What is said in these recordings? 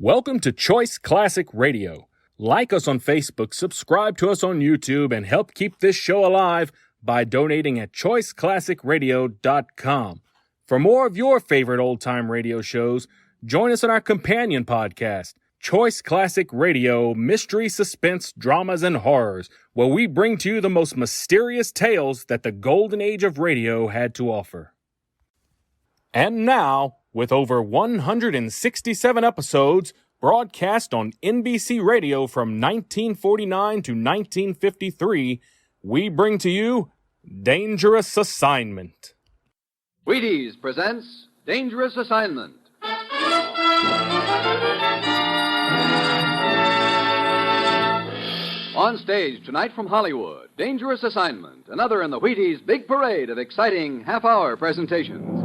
Welcome to Choice Classic Radio. Like us on Facebook, subscribe to us on YouTube, and help keep this show alive by donating at choiceclassicradio.com. For more of your favorite old-time radio shows, join us on our companion podcast, Choice Classic Radio, Mystery, Suspense, Dramas, and Horrors, where we bring to you the most mysterious tales that the golden age of radio had to offer. And now, with over 167 episodes broadcast on NBC Radio from 1949 to 1953, we bring to you Dangerous Assignment. Wheaties presents Dangerous Assignment. On stage tonight from Hollywood, Dangerous Assignment, another in the Wheaties' big parade of exciting half-hour presentations.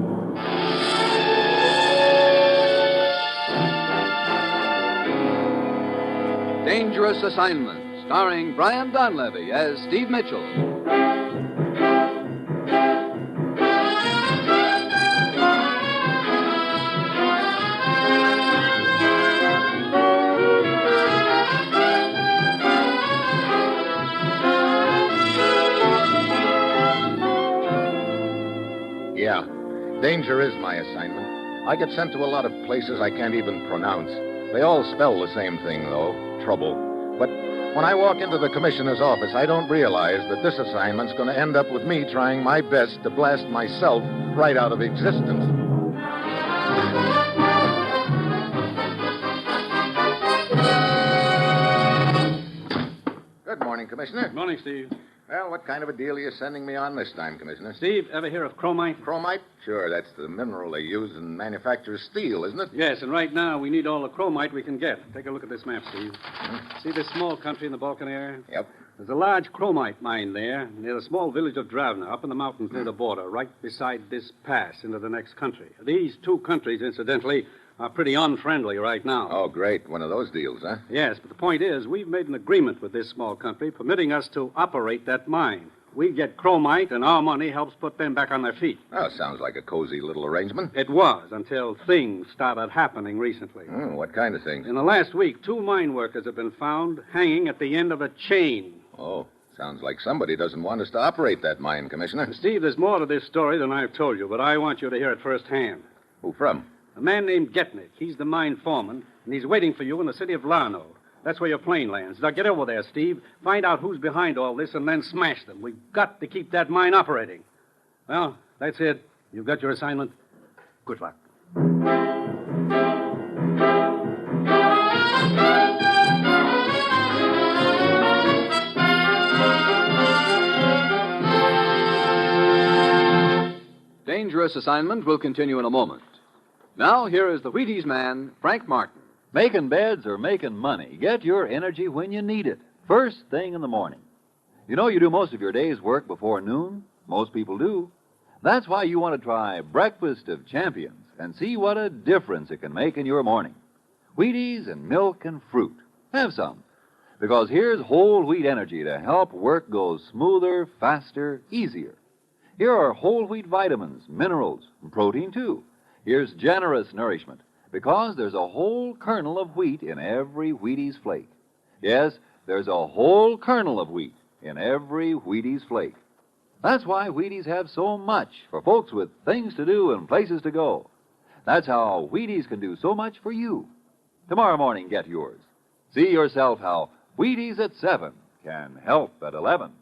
Dangerous Assignment, starring Brian Donlevy as Steve Mitchell. Yeah, danger is my assignment. I get sent to a lot of places I can't even pronounce. They all spell the same thing, though, trouble. But when I walk into the commissioner's office, I don't realize that this assignment's going to end up with me trying my best to blast myself right out of existence. Good morning, Commissioner. Good morning, Steve. Well, what kind of a deal are you sending me on this time, Commissioner? Steve, ever hear of chromite? Chromite? Sure, that's the mineral they use in manufacture steel, isn't it? Yes, and right now we need all the chromite we can get. Take a look at this map, Steve. See this small country in the Balkan area? Yep. There's a large chromite mine there near the small village of Dravna, up in the mountains near the border, right beside this pass into the next country. These two countries, incidentally, are pretty unfriendly right now. Oh, great. One of those deals, huh? Yes, but the point is, we've made an agreement with this small country permitting us to operate that mine. We get chromite, and our money helps put them back on their feet. Oh, sounds like a cozy little arrangement. It was, until things started happening recently. What kind of things? In the last week, 2 mine workers have been found hanging at the end of a chain. Oh, sounds like somebody doesn't want us to operate that mine, Commissioner. Steve, there's more to this story than I've told you, but I want you to hear it firsthand. Who from? A man named Getnick. He's the mine foreman, and he's waiting for you in the city of Larno. That's where your plane lands. Now get over there, Steve. Find out who's behind all this and then smash them. We've got to keep that mine operating. Well, that's it. You've got your assignment. Good luck. Dangerous Assignment will continue in a moment. Now, here is the Wheaties man, Frank Martin. Making beds or making money, get your energy when you need it, first thing in the morning. You know you do most of your day's work before noon? Most people do. That's why you want to try Breakfast of Champions and see what a difference it can make in your morning. Wheaties and milk and fruit. Have some. Because here's whole wheat energy to help work go smoother, faster, easier. Here are whole wheat vitamins, minerals, and protein too. Here's generous nourishment, because there's a whole kernel of wheat in every Wheaties flake. Yes, there's a whole kernel of wheat in every Wheaties flake. That's why Wheaties have so much for folks with things to do and places to go. That's how Wheaties can do so much for you. Tomorrow morning, get yours. See yourself how Wheaties at 7 can help at 11.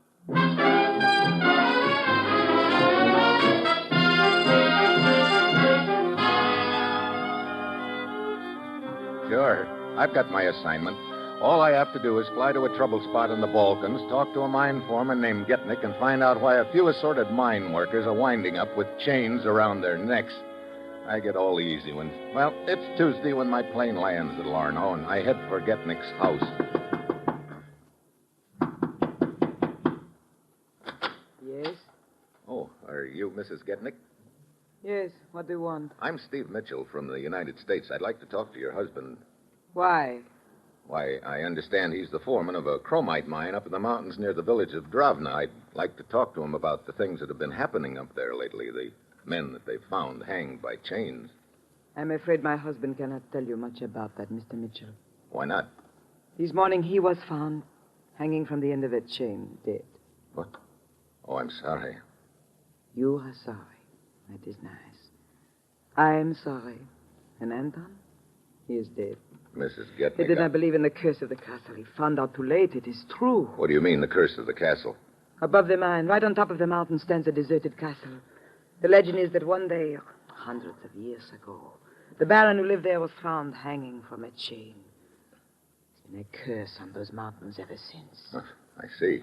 Sure. I've got my assignment. All I have to do is fly to a trouble spot in the Balkans, talk to a mine foreman named Getnick, and find out why a few assorted mine workers are winding up with chains around their necks. I get all the easy ones. Well, it's Tuesday when my plane lands at Larno, and I head for Getnick's house. Yes? Oh, are you Mrs. Getnick? Yes, what do you want? I'm Steve Mitchell from the United States. I'd like to talk to your husband. Why? Why, I understand he's the foreman of a chromite mine up in the mountains near the village of Dravna. I'd like to talk to him about the things that have been happening up there lately, the men that they've found hanged by chains. I'm afraid my husband cannot tell you much about that, Mr. Mitchell. Why not? This morning he was found hanging from the end of a chain, dead. What? Oh, I'm sorry. You are sorry. That is nice. I'm sorry. And Anton? He is dead. Mrs. He Getnick. did not believe in the curse of the castle. He found out too late. It is true. What do you mean, the curse of the castle? Above the mine, right on top of the mountain, stands a deserted castle. The legend is that one day, hundreds of years ago, the baron who lived there was found hanging from a chain. There's been a curse on those mountains ever since. Oh, I see.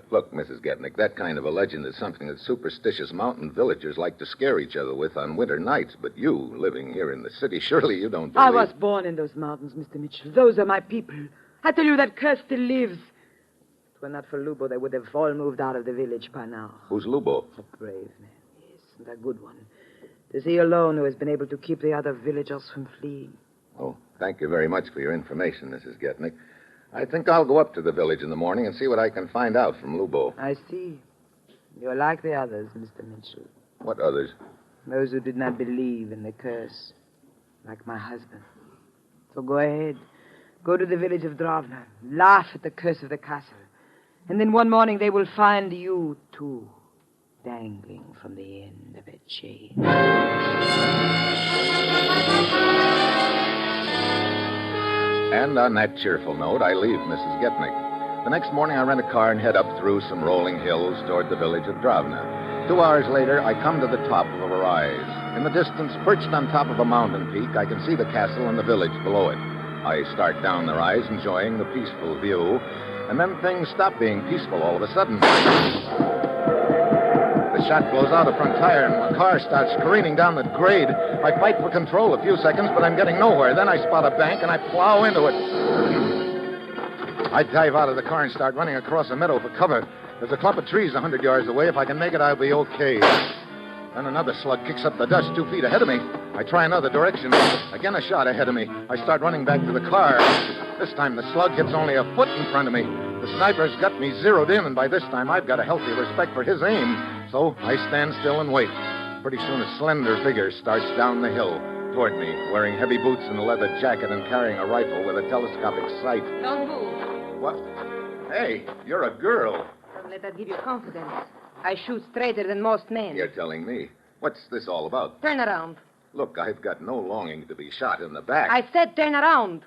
Look, Mrs. Getnick, that kind of a legend is something that superstitious mountain villagers like to scare each other with on winter nights. But you, living here in the city, surely you don't believe... I was born in those mountains, Mr. Mitchell. Those are my people. I tell you, that curse still lives. If it were not for Lubo, they would have all moved out of the village by now. Who's Lubo? A brave man, yes, and a good one. It is he alone who has been able to keep the other villagers from fleeing. Oh, thank you very much for your information, Mrs. Getnick. I think I'll go up to the village in the morning and see what I can find out from Lubo. I see. You're like the others, Mr. Mitchell. What others? Those who did not believe in the curse, like my husband. So go ahead. Go to the village of Dravna. Laugh at the curse of the castle. And then one morning they will find you, too, dangling from the end of a chain. And on that cheerful note, I leave Mrs. Getnick. The next morning, I rent a car and head up through some rolling hills toward the village of Dravna. 2 hours later, I come to the top of a rise. In the distance, perched on top of a mountain peak, I can see the castle and the village below it. I start down the rise, enjoying the peaceful view, and then things stop being peaceful all of a sudden. The shot blows out a front tire, and the car starts careening down the grade. I fight for control a few seconds, but I'm getting nowhere. Then I spot a bank, and I plow into it. I dive out of the car and start running across a meadow for cover. There's a clump of trees 100 yards away. If I can make it, I'll be okay. Then another slug kicks up the dust 2 feet ahead of me. I try another direction. Again, a shot ahead of me. I start running back to the car. This time, the slug hits only a foot in front of me. The sniper's got me zeroed in, and by this time, I've got a healthy respect for his aim. So I stand still and wait. Pretty soon, a slender figure starts down the hill toward me, wearing heavy boots and a leather jacket and carrying a rifle with a telescopic sight. Don't move. What? Hey, you're a girl. Don't let that give you confidence. I shoot straighter than most men. You're telling me. What's this all about? Turn around. Look, I've got no longing to be shot in the back. I said turn around.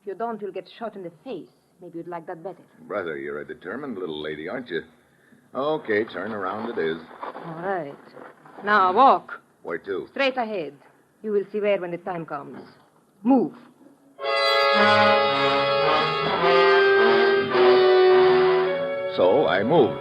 If you don't, you'll get shot in the face. Maybe you'd like that better. Brother, you're a determined little lady, aren't you? Okay, turn around it is. All right. Now, walk. Where to? Straight ahead. You will see where when the time comes. Move. So I move.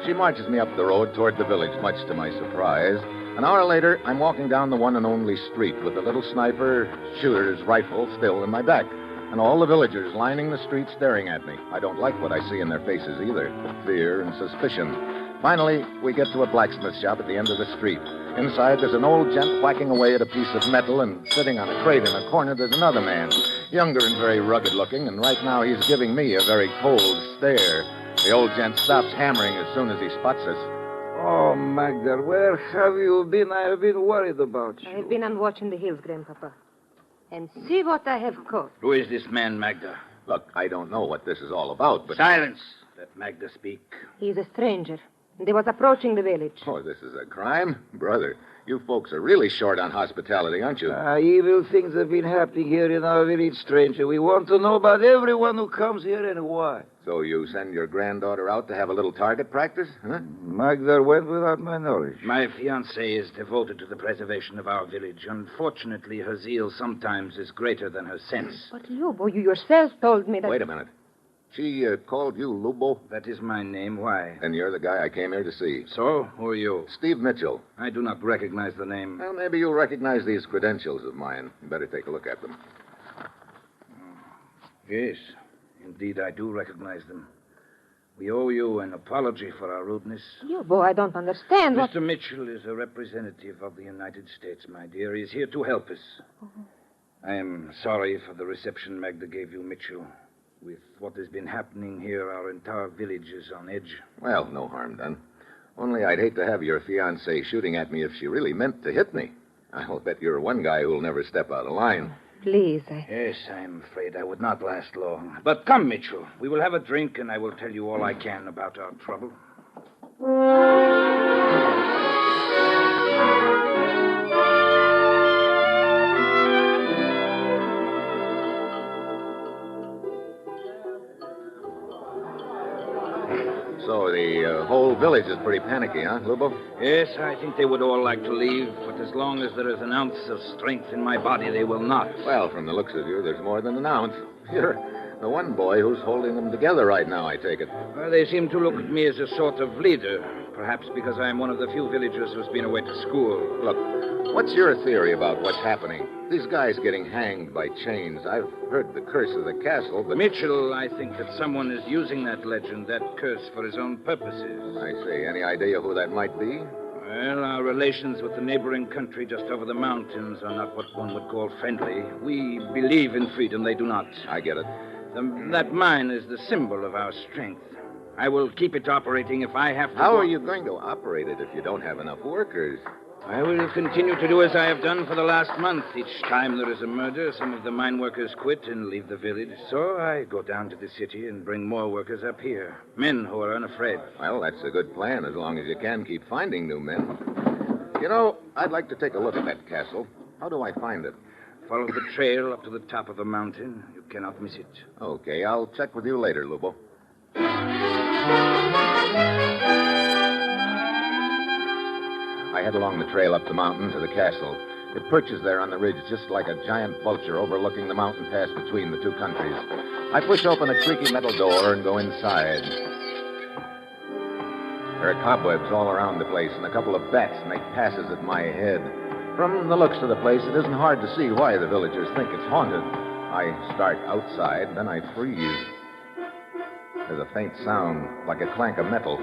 She marches me up the road toward the village, much to my surprise. An hour later, I'm walking down the one and only street with the little sniper shooter's rifle still in my back, and all the villagers lining the street staring at me. I don't like what I see in their faces either, fear and suspicion. Finally, we get to a blacksmith shop at the end of the street. Inside, there's an old gent whacking away at a piece of metal, and sitting on a crate in a corner, there's another man, younger and very rugged looking, and right now he's giving me a very cold stare. The old gent stops hammering as soon as he spots us. Oh, Magda, where have you been? I have been worried about you. I have been on watch in the hills, Grandpapa. And see what I have caught. Who is this man, Magda? Look, I don't know what this is all about, but... Silence. Let Magda speak. He is a stranger, and he was approaching the village. Oh, this is a crime? Brother, you folks are really short on hospitality, aren't you? Evil things have been happening here in our village, stranger. We want to know about everyone who comes here and why. So you send your granddaughter out to have a little target practice, huh? Magda went without my knowledge. My fiancée is devoted to the preservation of our village. Unfortunately, her zeal sometimes is greater than her sense. But, Lubo, you yourself told me that... Wait a minute. She called you Lubo? That is my name. Why? And you're the guy I came here to see. So, who are you? Steve Mitchell. I do not recognize the name. Well, maybe you'll recognize these credentials of mine. You better take a look at them. Yes, indeed, I do recognize them. We owe you an apology for our rudeness. Lubo, I don't understand what... Mr. Mitchell is a representative of the United States, my dear. He's here to help us. I am sorry for the reception Magda gave you, Mitchell. With what has been happening here, our entire village is on edge. Well, no harm done. Only I'd hate to have your fiancée shooting at me if she really meant to hit me. I'll bet you're one guy who'll never step out of line. Please, Yes, I'm afraid I would not last long. But come, Mitchell. We will have a drink, and I will tell you all I can about our trouble. So the whole village is pretty panicky, huh, Lubo? Yes, I think they would all like to leave, but as long as there is an ounce of strength in my body, they will not. Well, from the looks of you, there's more than an ounce. You're the one boy who's holding them together right now, I take it. Well, they seem to look at me as a sort of leader, perhaps because I'm one of the few villagers who's been away to school. Look, what's your theory about what's happening? These guys getting hanged by chains. I've heard the curse of the castle, but... Mitchell, I think that someone is using that legend, that curse, for his own purposes. I see. Any idea who that might be? Well, our relations with the neighboring country just over the mountains are not what one would call friendly. We believe in freedom, they do not. I get it. That mine is the symbol of our strength. I will keep it operating if I have to. How are you going to operate it if you don't have enough workers? I will continue to do as I have done for the last month. Each time there is a murder, some of the mine workers quit and leave the village. So I go down to the city and bring more workers up here. Men who are unafraid. Well, that's a good plan, as long as you can keep finding new men. You know, I'd like to take a look at that castle. How do I find it? Follow the trail up to the top of the mountain. You cannot miss it. Okay, I'll check with you later, Lubo. I head along the trail up the mountain to the castle. It perches there on the ridge just like a giant vulture overlooking the mountain pass between the two countries. I push open a creaky metal door and go inside. There are cobwebs all around the place, and a couple of bats make passes at my head. From the looks of the place, it isn't hard to see why the villagers think it's haunted. I start outside, then I freeze. There's a faint sound, like a clank of metal.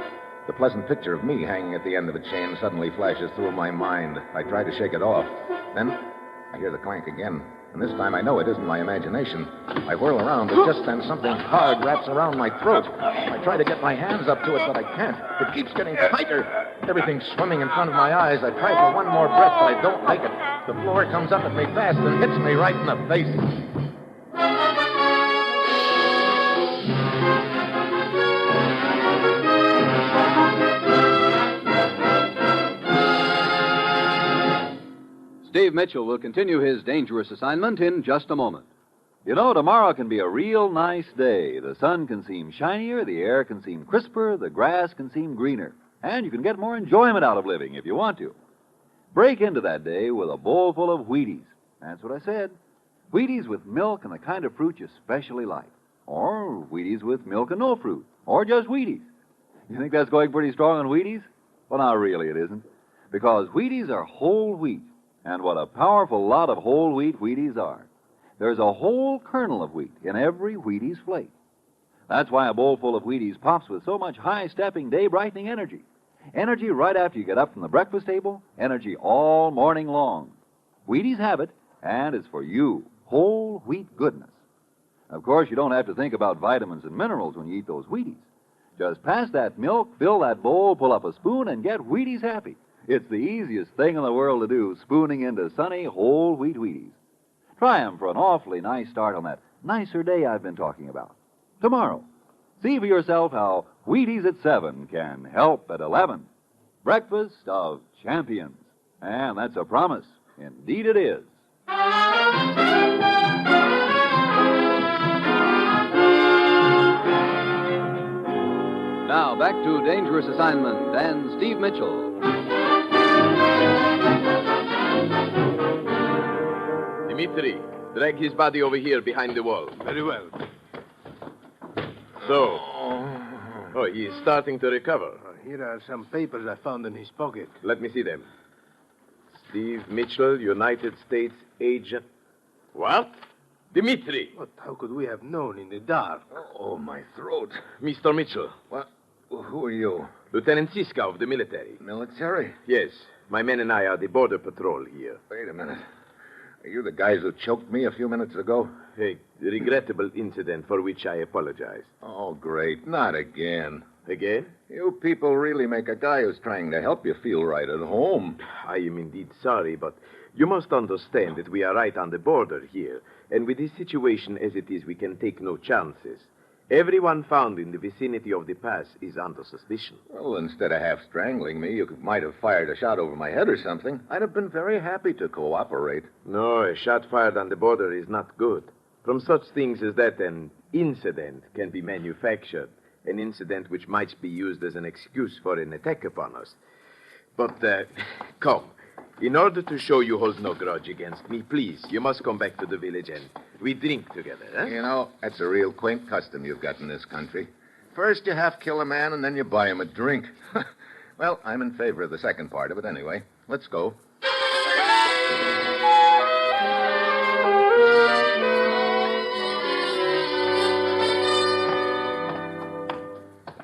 The pleasant picture of me hanging at the end of a chain suddenly flashes through my mind. I try to shake it off. Then I hear the clank again. And this time I know it isn't my imagination. I whirl around, but just then something hard wraps around my throat. I try to get my hands up to it, but I can't. It keeps getting tighter. Everything's swimming in front of my eyes. I try for one more breath, but I don't make it. The floor comes up at me fast and hits me right in the face. Steve Mitchell will continue his dangerous assignment in just a moment. You know, tomorrow can be a real nice day. The sun can seem shinier, the air can seem crisper, the grass can seem greener. And you can get more enjoyment out of living if you want to. Break into that day with a bowl full of Wheaties. That's what I said. Wheaties with milk and the kind of fruit you especially like. Or Wheaties with milk and no fruit. Or just Wheaties. You think that's going pretty strong on Wheaties? Well, now, really, it isn't. Because Wheaties are whole wheat. And what a powerful lot of whole wheat Wheaties are. There's a whole kernel of wheat in every Wheaties flake. That's why a bowl full of Wheaties pops with so much high-stepping, day-brightening energy. Energy right after you get up from the breakfast table, energy all morning long. Wheaties have it, and it's for you, whole wheat goodness. Of course, you don't have to think about vitamins and minerals when you eat those Wheaties. Just pass that milk, fill that bowl, pull up a spoon, and get Wheaties happy. It's the easiest thing in the world to do, spooning into sunny, whole wheat Wheaties. Try 'em for an awfully nice start on that nicer day I've been talking about. Tomorrow, see for yourself how Wheaties at 7 can help at 11. Breakfast of champions. And that's a promise. Indeed it is. Now, back to Dangerous Assignment and Steve Mitchell. Dimitri, drag his body over here behind the wall. Very well. So. Oh, he is starting to recover. Here are some papers I found in his pocket. Let me see them. Steve Mitchell, United States agent. What? Dimitri! What? How could we have known in the dark? Oh, my throat. Mr. Mitchell. What? Who are you? Lieutenant Siska of the military. Military? Yes. My men and I are the border patrol here. Wait a minute. Are you the guys who choked me a few minutes ago? A regrettable incident for which I apologize. Oh, great. Not again. Again? You people really make a guy who's trying to help you feel right at home. I am indeed sorry, but You must understand that we are right on the border here, and with this situation as it is, we can take no chances. Everyone found in the vicinity of the pass is under suspicion. Well, instead of half strangling me, you might have fired a shot over my head or something. I'd have been very happy to cooperate. No, a shot fired on the border is not good. From such things as that, an incident can be manufactured. An incident which might be used as an excuse for an attack upon us. But, come. In order to show you hold no grudge against me, please, you must come back to the village and we drink together, huh? You know, that's a real quaint custom you've got in this country. First you half kill a man and then you buy him a drink. Well, I'm in favor of the second part of it anyway. Let's go.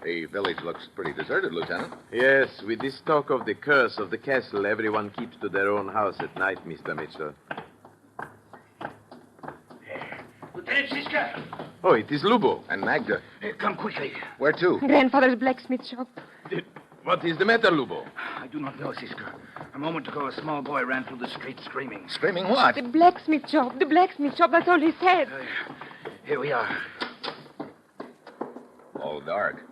The village looks pretty deserted, Lieutenant. Yes, with this talk of the curse of the castle, everyone keeps to their own house at night, Mr. Mitchell. Lieutenant Siska! Oh, it is Lubo. And Magda. Come quickly. Where to? Grandfather's blacksmith shop. What is the matter, Lubo? I do not know, Siska. A moment ago, a small boy ran through the street screaming. Screaming what? The blacksmith shop. The blacksmith shop. That's all he said. Here we are. All dark.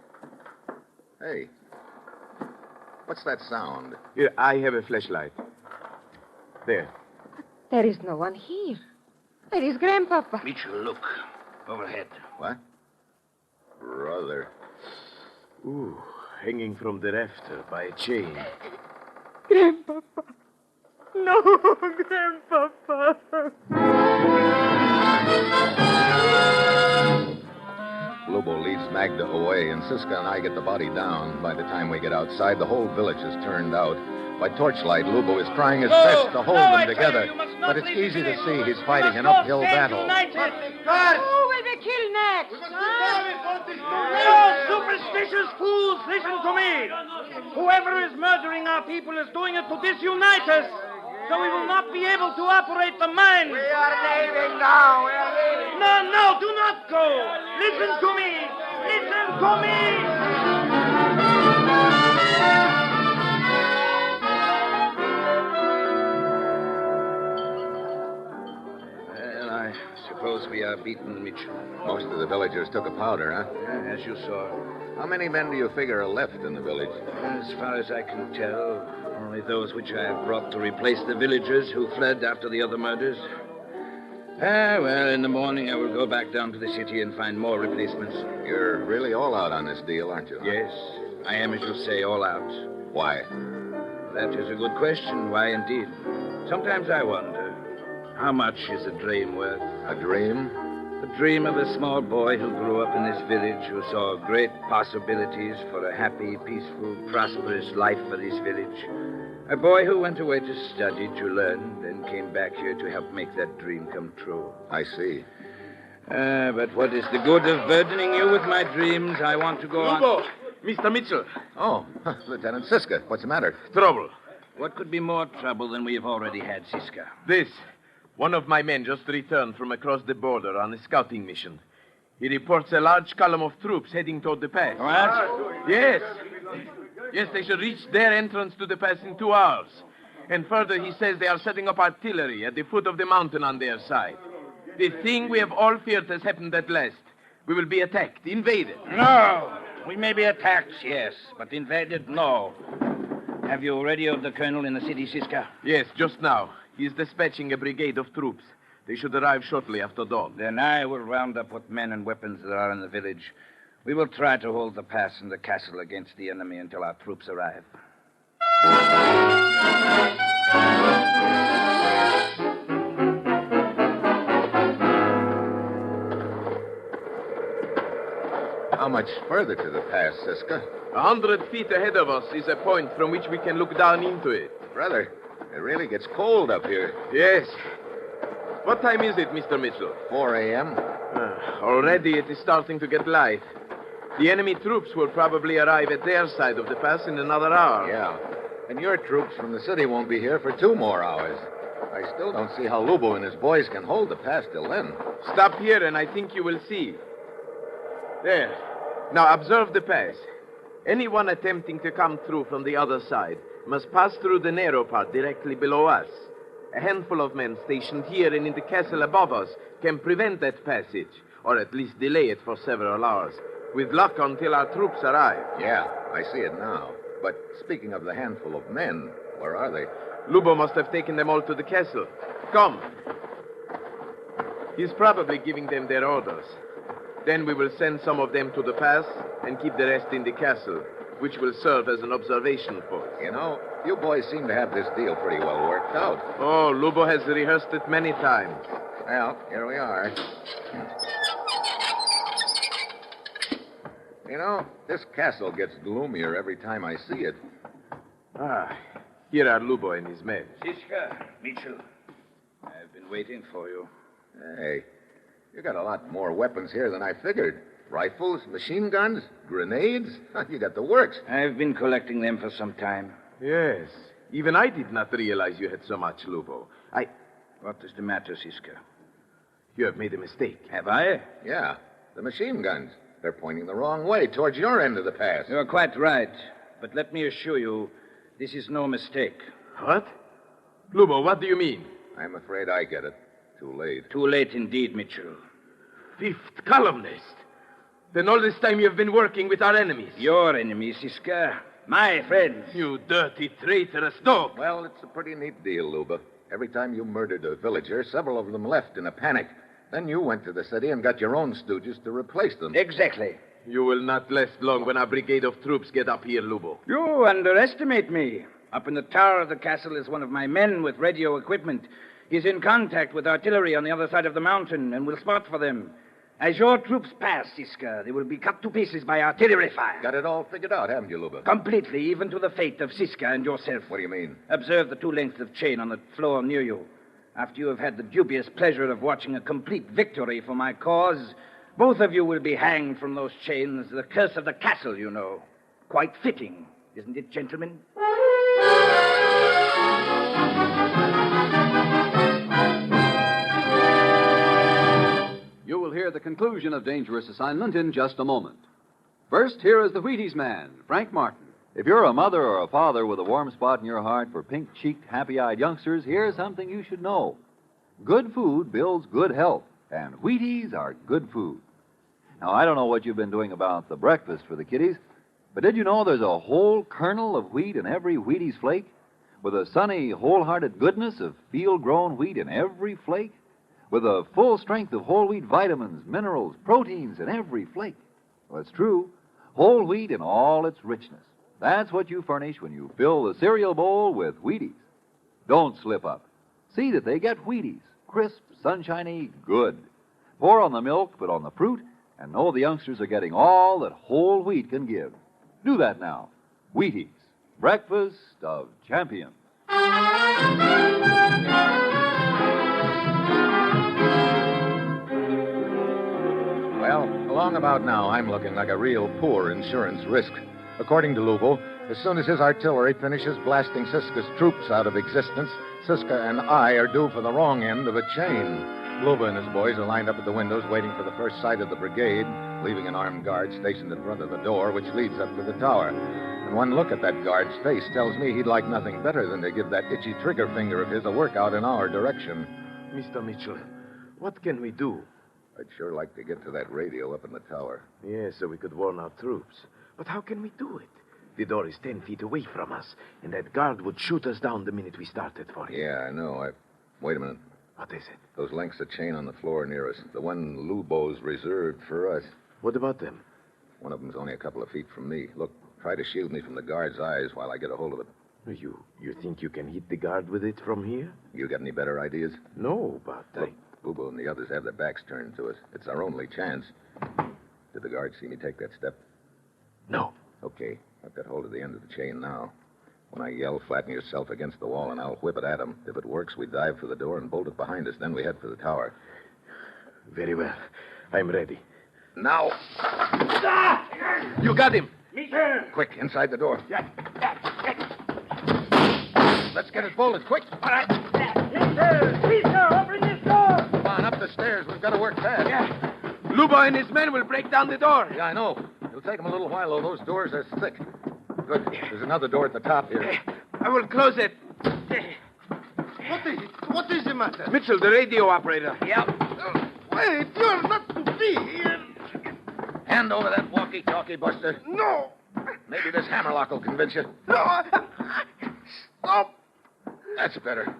Hey. What's that sound? Here, I have a flashlight. There. There is no one here. There is Grandpapa. Mitchell, look. Overhead. What? Brother. Ooh, hanging from the rafter by a chain. Grandpapa. No, Grandpapa. Lubo leads Magda away, and Siska and I get the body down. By the time we get outside, the whole village is turned out. By torchlight, Lubo is trying his best to hold them together. But it's easy to see he's fighting an uphill battle. Who will be killed next? No superstitious fools, listen to me. Whoever is murdering our people is doing it to disunite us. So we will not be able to operate the mine. We are leaving now. We are leaving. No, do not go. Listen to me. Listen to me. Well, I suppose we are beaten, Mitchell. Most of the villagers took a powder, huh? Yeah, as you saw. How many men do you figure are left in the village? As far as I can tell, only those which I have brought to replace the villagers who fled after the other murders. Well, in the morning I will go back down to the city and find more replacements. You're really all out on this deal, aren't you? Yes, I am, as you say, all out. Why? That is a good question. Why, indeed? Sometimes I wonder, how much is a dream worth? A dream? The dream of a small boy who grew up in this village, who saw great possibilities for a happy, peaceful, prosperous life for this village. A boy who went away to study, to learn, then came back here to help make that dream come true. I see. But what is the good of burdening you with my dreams? I want to go Lubo! on... Mr. Mitchell. Oh, Lieutenant Siska, what's the matter? Trouble. What could be more trouble than we have already had, Siska? This. One of my men just returned from across the border on a scouting mission. He reports a large column of troops heading toward the pass. What? Yes. Yes, they should reach their entrance to the pass in 2 hours. And further, he says they are setting up artillery at the foot of the mountain on their side. The thing we have all feared has happened at last. We will be attacked, invaded. No. We may be attacked, yes, but invaded, no. Have you radioed the colonel in the city, Siska? Yes, just now. He is dispatching a brigade of troops. They should arrive shortly after dawn. Then I will round up what men and weapons there are in the village. We will try to hold the pass and the castle against the enemy until our troops arrive. How much further to the pass, Siska? 100 feet ahead of us is a point from which we can look down into it. Brother, it really gets cold up here. Yes. What time is it, Mr. Mitchell? 4 a.m. Already it is starting to get light. The enemy troops will probably arrive at their side of the pass in another hour. Yeah. And your troops from the city won't be here for 2 more hours. I still don't see how Lubo and his boys can hold the pass till then. Stop here and I think you will see. There. Now observe the pass. Anyone attempting to come through from the other side must pass through the narrow part directly below us. A handful of men stationed here and in the castle above us can prevent that passage, or at least delay it for several hours. With luck until our troops arrive. Yeah, I see it now. But speaking of the handful of men, where are they? Lubo must have taken them all to the castle. Come. He's probably giving them their orders. Then we will send some of them to the pass and keep the rest in the castle, which will serve as an observation post. You know, you boys seem to have this deal pretty well worked out. Oh, Lubo has rehearsed it many times. Well, here we are. You know, this castle gets gloomier every time I see it. Ah, here are Lubo and his men. Siska, Mitchell, I've been waiting for you. Hey, you got a lot more weapons here than I figured. Rifles, machine guns, grenades. You got the works. I've been collecting them for some time. Yes. Even I did not realize you had so much, Lubo. What is the matter, Siska? You have made a mistake. Have I? Yeah, the machine guns. They're pointing the wrong way, towards your end of the pass. You're quite right. But let me assure you, this is no mistake. What? Lubo, what do you mean? I'm afraid I get it. Too late. Too late indeed, Mitchell. Fifth columnist. Then all this time you've been working with our enemies. Your enemies, Siska. My friends. You dirty, traitorous dog. Well, it's a pretty neat deal, Luba. Every time you murdered a villager, several of them left in a panic. Then you went to the city and got your own stooges to replace them. Exactly. You will not last long when our brigade of troops get up here, Lubo. You underestimate me. Up in the tower of the castle is one of my men with radio equipment. He's in contact with artillery on the other side of the mountain and will spot for them. As your troops pass, Siska, they will be cut to pieces by artillery fire. Got it all figured out, haven't you, Luba? Completely, even to the fate of Siska and yourself. What do you mean? Observe the 2 lengths of chain on the floor near you. After you have had the dubious pleasure of watching a complete victory for my cause, both of you will be hanged from those chains. The curse of the castle, you know. Quite fitting, isn't it, gentlemen? You will hear the conclusion of Dangerous Assignment in just a moment. First, here is the Wheaties man, Frank Martin. If you're a mother or a father with a warm spot in your heart for pink-cheeked, happy-eyed youngsters, here's something you should know. Good food builds good health, and Wheaties are good food. Now, I don't know what you've been doing about the breakfast for the kiddies, but did you know there's a whole kernel of wheat in every Wheaties flake? With a sunny, wholehearted goodness of field-grown wheat in every flake? With a full strength of whole wheat vitamins, minerals, proteins in every flake? Well, it's true. Whole wheat in all its richness. That's what you furnish when you fill the cereal bowl with Wheaties. Don't slip up. See that they get Wheaties. Crisp, sunshiny, good. Pour on the milk, put on the fruit, and know the youngsters are getting all that whole wheat can give. Do that now. Wheaties. Breakfast of champions. Well, along about now, I'm looking like a real poor insurance risk. According to Lubo, as soon as his artillery finishes blasting Siska's troops out of existence, Siska and I are due for the wrong end of a chain. Luba and his boys are lined up at the windows waiting for the first sight of the brigade, leaving an armed guard stationed in front of the door, which leads up to the tower. And one look at that guard's face tells me he'd like nothing better than to give that itchy trigger finger of his a workout in our direction. Mr. Mitchell, what can we do? I'd sure like to get to that radio up in the tower. Yes, so we could warn our troops. But how can we do it? The door is 10 feet away from us, and that guard would shoot us down the minute we started for it. Yeah, I know. Wait a minute. What is it? Those lengths of chain on the floor near us. The one Lubo's reserved for us. What about them? One of them's only a couple of feet from me. Look, try to shield me from the guard's eyes while I get a hold of it. You think you can hit the guard with it from here? You got any better ideas? No, but Look, Lubo and the others have their backs turned to us. It's our only chance. Did the guard see me take that step? No. Okay, I've got hold of the end of the chain now. When I yell, flatten yourself against the wall, and I'll whip it at him. If it works, we dive for the door and bolt it behind us. Then we head for the tower. Very well. I'm ready. Now. You got him. Quick, inside the door. Let's get it bolted, quick. All right. Open this door. Come on, up the stairs. We've got to work fast. Yeah. Luba and his men will break down the door. Yeah, I know. It'll take them a little while, though. Those doors are thick. Good. There's another door at the top here. I will close it. What is it? What is the matter? Mitchell, the radio operator. Yep. Wait, you're not to be here. Hand over that walkie-talkie, Buster. No. Maybe this hammerlock will convince you. No. Stop. That's better.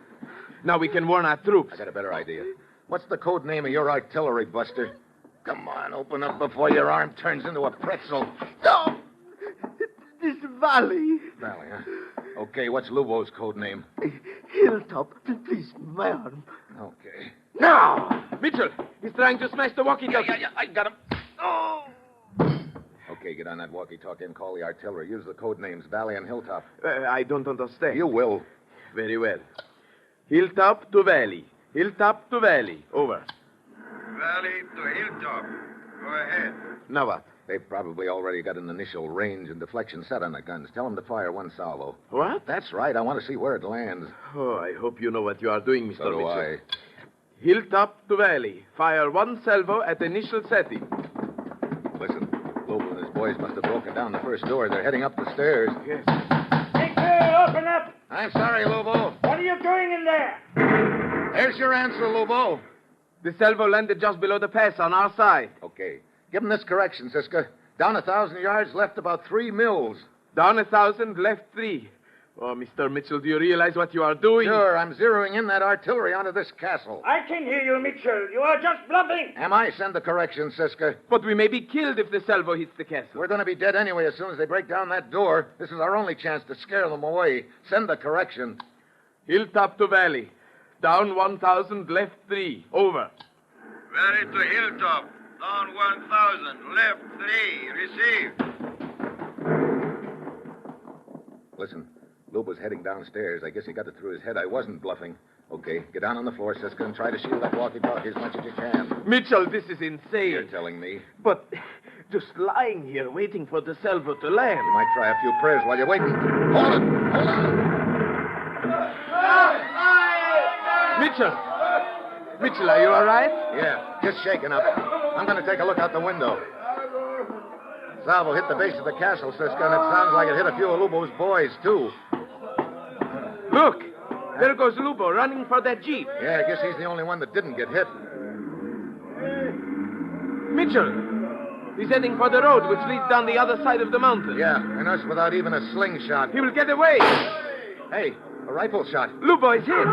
Now we can warn our troops. I got a better idea. What's the code name of your artillery, Buster? Come on, open up before your arm turns into a pretzel. Stop. This valley. Valley, huh? Okay, what's Lubo's code name? Hilltop. Please, my arm. Okay. Now! Mitchell, he's trying to smash the walkie-talkie. Yeah, I got him. Oh. Okay, get on that walkie-talkie and call the artillery. Use the code names Valley and Hilltop. I don't understand. You will. Very well. Hilltop to Valley. Hilltop to Valley. Over. Valley to Hilltop. Go ahead. Now what? They've probably already got an initial range and deflection set on the guns. Tell them to fire one salvo. What? That's right. I want to see where it lands. Oh, I hope you know what you are doing, Mr. So do Mitchell. I. Hilltop to Valley. Fire one salvo at initial setting. Listen, Lobo and his boys must have broken down the first door. They're heading up the stairs. Yes. Hey, girl, open up! I'm sorry, Lobo. What are you doing in there? There's your answer, Lobo. The salvo landed just below the pass on our side. Okay. Give him this correction, Siska. Down 1,000 yards, left about 3 mills. Down 1,000, left 3. Oh, Mr. Mitchell, do you realize what you are doing? Sure, I'm zeroing in that artillery onto this castle. I can hear you, Mitchell. You are just bluffing. Am I? Send the correction, Siska. But we may be killed if the salvo hits the castle. We're going to be dead anyway as soon as they break down that door. This is our only chance to scare them away. Send the correction. Hilltop to Valley. Down 1,000, left 3. Over. Valley to Hilltop. Down 1,000. Left 3. Received. Listen, Luba's heading downstairs. I guess he got it through his head. I wasn't bluffing. Okay, get down on the floor, Siska, and try to shield that walkie-talkie as much as you can. Mitchell, this is insane. You're telling me. But just lying here waiting for the salvo to land. You might try a few prayers while you're waiting. Hold it! Hold on! Mitchell! Mitchell, are you all right? Yeah, just shaking up. I'm going to take a look out the window. Salvo hit the base of the castle, Siska, and it sounds like it hit a few of Lubo's boys, too. Look! There goes Lubo running for that jeep. Yeah, I guess he's the only one that didn't get hit. Mitchell! He's heading for the road which leads down the other side of the mountain. Yeah, and us without even a slingshot. He will get away. Hey, a rifle shot. Lubo is hit.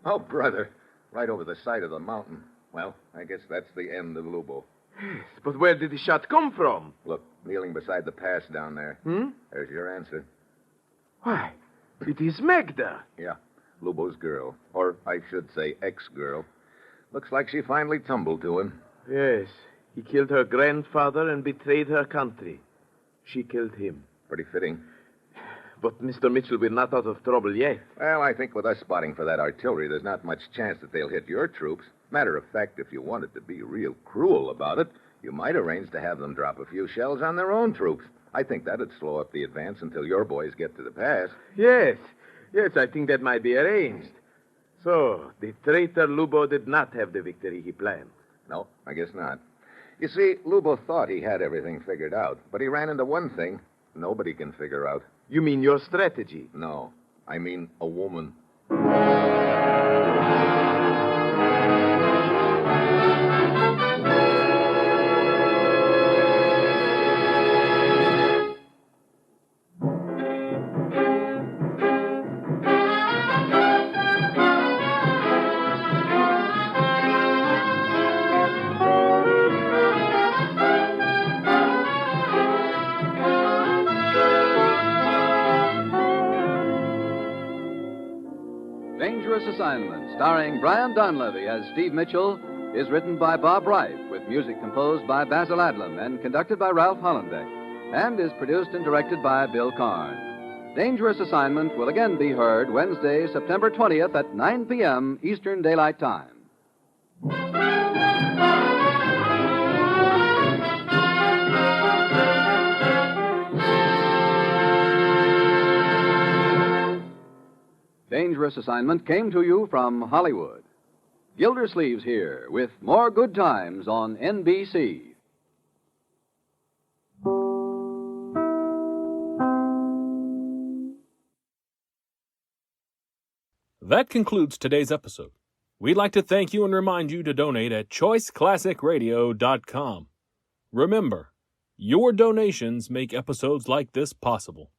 Oh, brother. Right over the side of the mountain. Well, I guess that's the end of Lubo. Yes, but where did the shot come from? Look, kneeling beside the pass down there. There's your answer. Why, it is Magda. Yeah, Lubo's girl. Or I should say ex-girl. Looks like she finally tumbled to him. Yes, he killed her grandfather and betrayed her country. She killed him. Pretty fitting. But Mr. Mitchell, we're not out of trouble yet. Well, I think with us spotting for that artillery, there's not much chance that they'll hit your troops. Matter of fact, if you wanted to be real cruel about it, you might arrange to have them drop a few shells on their own troops. I think that'd slow up the advance until your boys get to the pass. Yes, I think that might be arranged. So, the traitor Lubo did not have the victory he planned. No, I guess not. You see, Lubo thought he had everything figured out, but he ran into one thing nobody can figure out. You mean your strategy? No, I mean a woman. Dangerous Assignment, starring Brian Donlevy as Steve Mitchell, is written by Bob Reif, with music composed by Basil Adlam and conducted by Ralph Hollenbeck, and is produced and directed by Bill Karn. Dangerous Assignment will again be heard Wednesday, September 20th at 9 p.m. Eastern Daylight Time. Dangerous Assignment came to you from Hollywood. Gildersleeves here with more good times on NBC. That concludes today's episode. We'd like to thank you and remind you to donate at choiceclassicradio.com. Remember, your donations make episodes like this possible.